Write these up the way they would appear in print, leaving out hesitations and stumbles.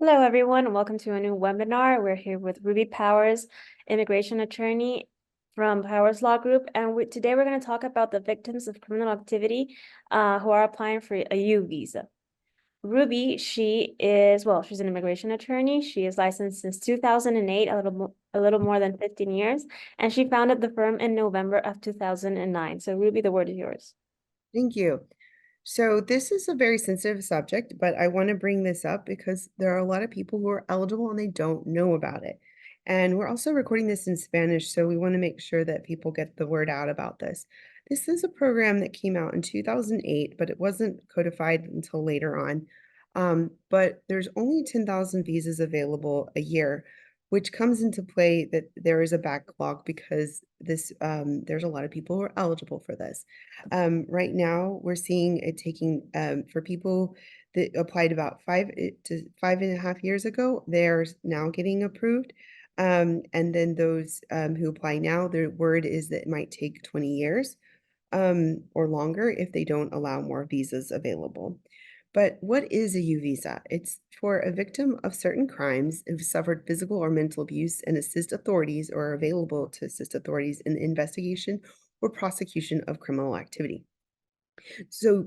Hello, everyone. Welcome to a new webinar. We're here with Ruby Powers, immigration attorney from Powers Law Group. And today we're going to talk about the victims of criminal activity who are applying for a U visa. Ruby, she's an immigration attorney. She is licensed since 2008, a little more than 15 years. And she founded the firm in November of 2009. So Ruby, the word is yours. Thank you. So this is a very sensitive subject, but I want to bring this up because there are a lot of people who are eligible and they don't know about it. And we're also recording this in Spanish, so we want to make sure that people get the word out about this. This is a program that came out in 2008, but it wasn't codified until later on. But there's only 10,000 visas available a year, which comes into play that there is a backlog because there's a lot of people who are eligible for this. Right now, we're seeing it taking for people that applied about 5 to 5.5 years ago, they're now getting approved. And then those who apply now, the word is that it might take 20 years or longer if they don't allow more visas available. But what is a U visa? It's for a victim of certain crimes who've suffered physical or mental abuse and assist authorities or are available to assist authorities in the investigation or prosecution of criminal activity. So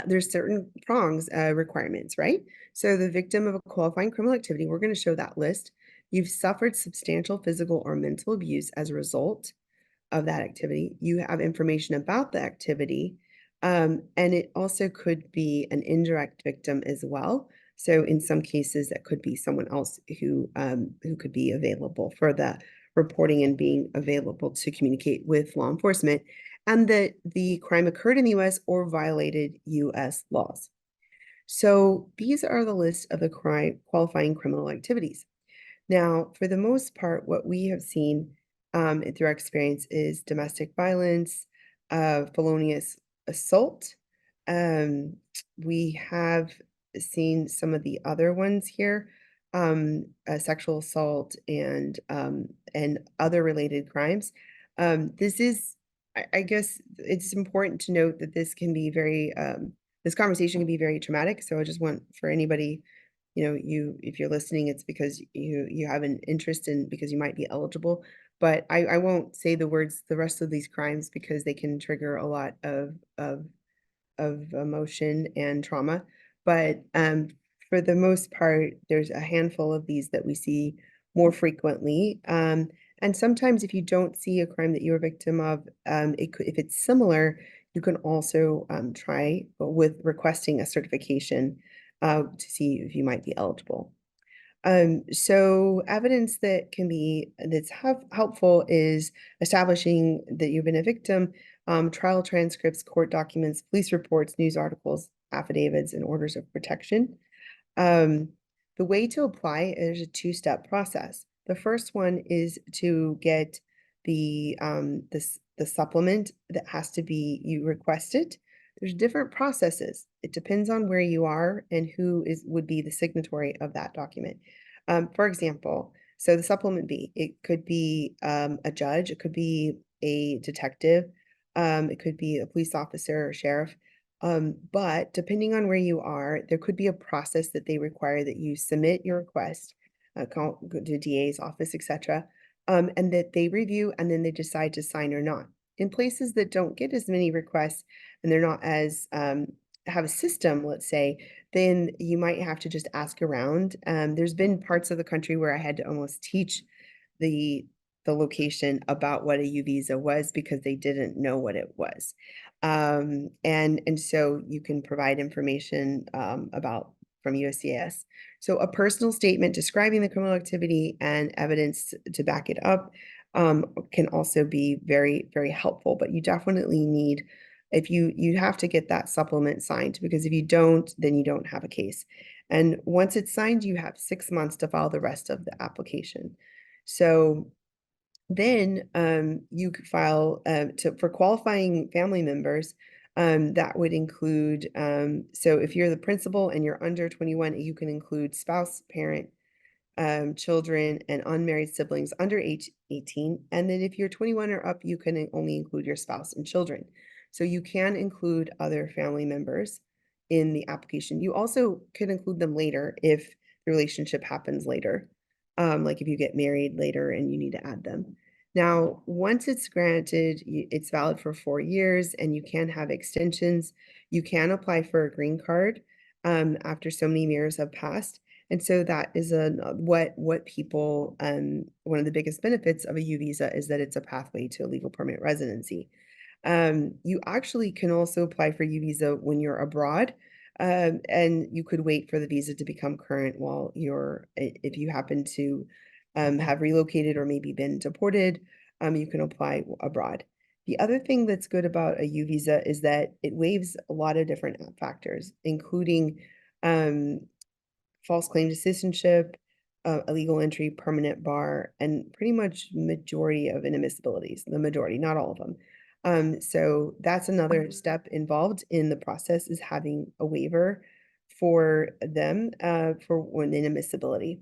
there's certain prongs, requirements, right? So the victim of a qualifying criminal activity, we're going to show that list. You've suffered substantial physical or mental abuse as a result of that activity. You have information about the activity, and it also could be an indirect victim as well. So in some cases, that could be someone else who could be available for the reporting and being available to communicate with law enforcement, and that the crime occurred in the U.S. or violated U.S. laws. So these are the list of the qualifying criminal activities. Now, for the most part, what we have seen through our experience is domestic violence, felonious assault. Um, we have seen some of the other ones here, sexual assault and other related crimes. This is, I guess, it's important to note that this conversation can be very traumatic. So I just want for anybody if you're listening, it's because you have an interest in because you might be eligible. But I won't say the rest of these crimes because they can trigger a lot of emotion and trauma. But for the most part, there's a handful of these that we see more frequently. And sometimes if you don't see a crime that you're a victim of, if it's similar, you can also try with requesting a certification to see if you might be eligible. So evidence that's helpful is establishing that you've been a victim, trial transcripts, court documents, police reports, news articles, affidavits, and orders of protection. Um, the way to apply is a two-step process. The first one is to get the supplement that has to be you request it. There's different processes. It depends on where you are and who would be the signatory of that document. For example, so the supplement B, it could be a judge, it could be a detective, it could be a police officer or sheriff. But depending on where you are, there could be a process that they require that you submit your request, go to DA's office, etc., and that they review and then they decide to sign or not. In places that don't get as many requests and they're not as have a system, let's say, then you might have to just ask around. There's been parts of the country where I had to almost teach the the location about what a U visa was because they didn't know what it was. And so you can provide information about from USCIS. So a personal statement describing the criminal activity and evidence to back it up can also be very, very helpful. But you definitely need, if you have to get that supplement signed because if you don't, then you don't have a case. And once it's signed, you have 6 months to file the rest of the application. So then you could file for qualifying family members. That would include, so if you're the principal and you're under 21, you can include spouse, parent, children, and unmarried siblings under age 18. And then if you're 21 or up, you can only include your spouse and children. So you can include other family members in the application. You also could include them later if the relationship happens later. Like if you get married later and you need to add them. Now, once it's granted, it's valid for 4 years and you can have extensions. You can apply for a green card after so many years have passed. And so that is what people one of the biggest benefits of a U visa is that it's a pathway to a legal permanent residency. You actually can also apply for U visa when you're abroad, and you could wait for the visa to become current while if you happen to have relocated or maybe been deported, you can apply abroad. The other thing that's good about a U visa is that it waives a lot of different factors, including um, false claim to citizenship, illegal entry, permanent bar, and pretty much majority of inadmissibilities, the majority, not all of them. So that's another step involved in the process is having a waiver for them for one inadmissibility.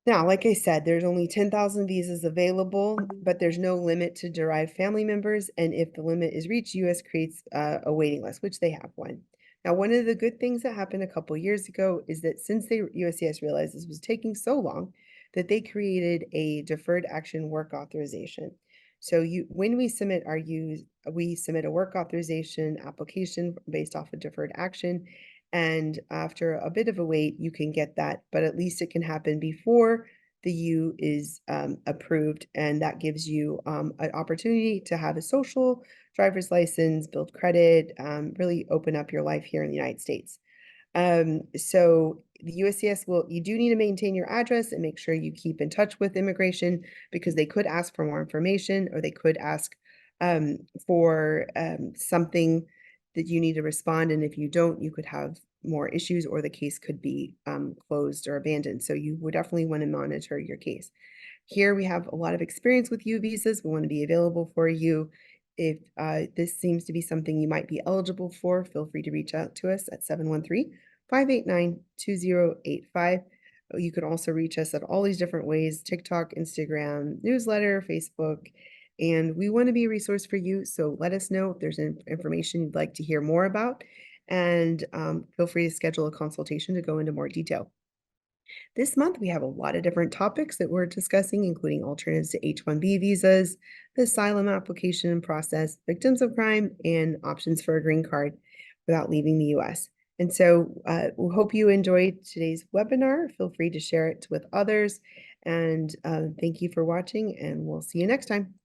Now, like I said, there's only 10,000 visas available, but there's no limit to derived family members. And if the limit is reached, US creates a waiting list, which they have one. Now, one of the good things that happened a couple years ago is that since USCIS realized this was taking so long, that they created a deferred action work authorization. So when we submit we submit a work authorization application based off of deferred action. And after a bit of a wait, you can get that, but at least it can happen before the U is approved. And that gives you an opportunity to have a social driver's license, build credit, really open up your life here in the United States. So the USCIS you do need to maintain your address and make sure you keep in touch with immigration because they could ask for more information or they could ask for something that you need to respond. And if you don't, you could have more issues or the case could be closed or abandoned. So you would definitely want to monitor your case. Here we have a lot of experience with U visas. We want to be available for you. If this seems to be something you might be eligible for, feel free to reach out to us at 713-589-2085. You can also reach us at all these different ways, TikTok, Instagram, newsletter, Facebook, and we want to be a resource for you. So let us know if there's information you'd like to hear more about, and feel free to schedule a consultation to go into more detail. This month, we have a lot of different topics that we're discussing, including alternatives to H-1B visas, the asylum application process, victims of crime, and options for a green card without leaving the U.S. And so we hope you enjoyed today's webinar. Feel free to share it with others. And thank you for watching, and we'll see you next time.